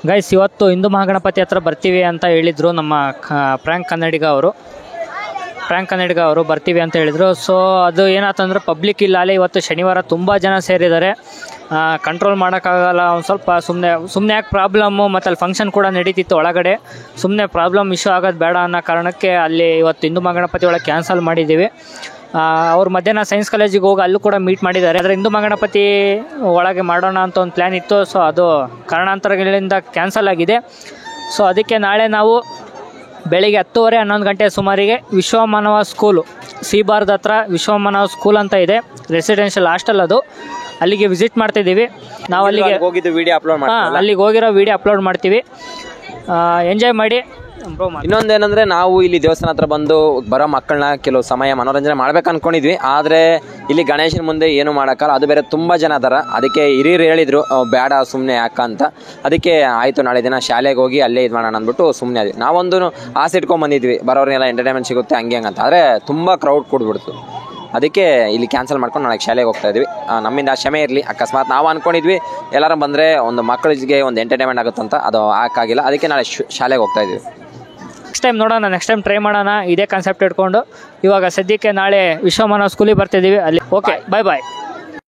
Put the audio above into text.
Guys ಇವತ್ತು ಹಿಂದೂ ಮಹಾಗಣಪತಿ ಹತ್ರ ಬರ್ತೀವಿ ಅಂತ ಹೇಳಿದರು ನಮ್ಮ ಪ್ರ್ಯಾಂಕ್ ಕನ್ನಡಿಗ ಅವರು ಬರ್ತೀವಿ ಅಂತ ಹೇಳಿದರು. ಸೊ ಅದು ಏನಾಯ್ತಂದ್ರೆ ಪಬ್ಲಿಕ್ ಇಲ್ಲ ಅಲ್ಲಿ ಇವತ್ತು ಶನಿವಾರ ತುಂಬ ಜನ ಸೇರಿದ್ದಾರೆ, ಕಂಟ್ರೋಲ್ ಮಾಡೋಕ್ಕಾಗಲ್ಲ. ಒಂದು ಸ್ವಲ್ಪ ಸುಮ್ಮನೆ ಯಾಕೆ ಪ್ರಾಬ್ಲಮ್ಮು, ಮತ್ತು ಅಲ್ಲಿ ಫಂಕ್ಷನ್ ಕೂಡ ನಡೀತಿತ್ತು ಒಳಗಡೆ, ಸುಮ್ಮನೆ ಪ್ರಾಬ್ಲಮ್ ಇಶ್ಯೂ ಆಗೋದು ಬೇಡ ಅನ್ನೋ ಕಾರಣಕ್ಕೆ ಅಲ್ಲಿ ಇವತ್ತು ಹಿಂದೂ ಮಹಾಗಣಪತಿ ಒಳಗೆ ಕ್ಯಾನ್ಸಲ್ ಮಾಡಿದ್ದೀವಿ. ಅವ್ರು ಮಧ್ಯಾಹ್ನ ಸೈನ್ಸ್ ಕಾಲೇಜಿಗೆ ಹೋಗಿ ಅಲ್ಲೂ ಕೂಡ ಮೀಟ್ ಮಾಡಿದ್ದಾರೆ. ಆದರೆ ಹಿಂದೂ ಮಹಾಗಣಪತಿ ಒಳಗೆ ಮಾಡೋಣ ಅಂತ ಒಂದು ಪ್ಲ್ಯಾನ್ ಇತ್ತು. ಸೊ ಅದು ಕಾರಣಾಂತರಗಳಿಂದ ಕ್ಯಾನ್ಸಲ್ ಆಗಿದೆ. ಸೊ ಅದಕ್ಕೆ ನಾಳೆ ನಾವು ಬೆಳಿಗ್ಗೆ 10:30 11 ಗಂಟೆ ಸುಮಾರಿಗೆ ವಿಶ್ವಮಾನವ ಸ್ಕೂಲು ಸೀಬಾರ್ದ ಹತ್ರ ವಿಶ್ವಮಾನವ ಸ್ಕೂಲ್ ಅಂತ ಇದೆ, ರೆಸಿಡೆನ್ಷಿಯಲ್ ಹಾಸ್ಟೆಲ್, ಅದು ಅಲ್ಲಿಗೆ ವಿಸಿಟ್ ಮಾಡ್ತಿದ್ದೀವಿ. ನಾವು ಅಲ್ಲಿಗೆ ಅಲ್ಲಿಗೆ ಹೋಗಿರೋ ವಿಡಿಯೋ ಅಪ್ಲೋಡ್ ಮಾಡ್ತೀವಿ, ಎಂಜಾಯ್ ಮಾಡಿ. ಇನ್ನೊಂದೇನಂದ್ರೆ ನಾವು ಇಲ್ಲಿ ದೇವಸ್ಥಾನ ಹತ್ರ ಬಂದು ಬರೋ ಮಕ್ಕಳನ್ನ ಕೆಲವು ಸಮಯ ಮನೋರಂಜನೆ ಮಾಡ್ಬೇಕು ಅನ್ಕೊಂಡಿದ್ವಿ. ಆದರೆ ಇಲ್ಲಿ ಗಣೇಶನ ಮುಂದೆ ಏನು ಮಾಡೋಕ್ಕಲ್ಲ, ಅದು ಬೇರೆ ತುಂಬ ಜನ ಅದಾರ. ಅದಕ್ಕೆ ಹಿರಿಯರು ಹೇಳಿದ್ರು ಬೇಡ ಸುಮ್ಮನೆ ಯಾಕಂತ. ಅದಕ್ಕೆ ಆಯಿತು ನಾಳೆ ದಿನ ಶಾಲೆಗೆ ಹೋಗಿ ಅಲ್ಲೇ ಇದು ಮಾಡೋಣ ಅಂದ್ಬಿಟ್ಟು ಸುಮ್ಮನೆ ಆದ್ವಿ. ನಾವೊಂದು ಆಸೆ ಇಟ್ಕೊಂಡು ಬಂದಿದ್ವಿ, ಬರೋರಿಗೆಲ್ಲ ಎಂಟರ್ಟೈನ್ಮೆಂಟ್ ಸಿಗುತ್ತೆ ಹಂಗೆ ಹಂಗಂತ. ಆದರೆ ತುಂಬ ಕ್ರೌಡ್ ಕೂಡ್ಬಿಡ್ತು. ಅದಕ್ಕೆ ಇಲ್ಲಿ ಕ್ಯಾನ್ಸಲ್ ಮಾಡ್ಕೊಂಡು ನಾಳೆ ಶಾಲೆಗೆ ಹೋಗ್ತಾ ಇದ್ವಿ. ನಮ್ಮಿಂದ ಕ್ಷಮೆ ಇರಲಿ. ಅಕಸ್ಮಾತ್ ನಾವು ಅಂದ್ಕೊಂಡಿದ್ವಿ ಎಲ್ಲರೂ ಬಂದರೆ ಒಂದು ಮಕ್ಕಳಿಗೆ ಒಂದು ಎಂಟರ್ಟೈನ್ಮೆಂಟ್ ಆಗುತ್ತಂತ, ಅದು ಹಾಕಾಗಿಲ್ಲ. ಅದಕ್ಕೆ ನಾಳೆ ಶಾಲೆಗೆ ಹೋಗ್ತಾ ಇದ್ವಿ. ನೆಕ್ಸ್ಟ್ ಟೈಮ್ ಟ್ರೈ ಮಾಡೋಣ ಇದೇ ಕಾನ್ಸೆಪ್ಟ್ ಇಟ್ಕೊಂಡು. ಇವಾಗ ಸದ್ಯಕ್ಕೆ ನಾಳೆ ವಿಶ್ವಮಾನವ ಸ್ಕೂಲಿಗೆ ಬರ್ತಿದ್ದೀವಿ ಅಲ್ಲಿ. ಓಕೆ, ಬಾಯ್.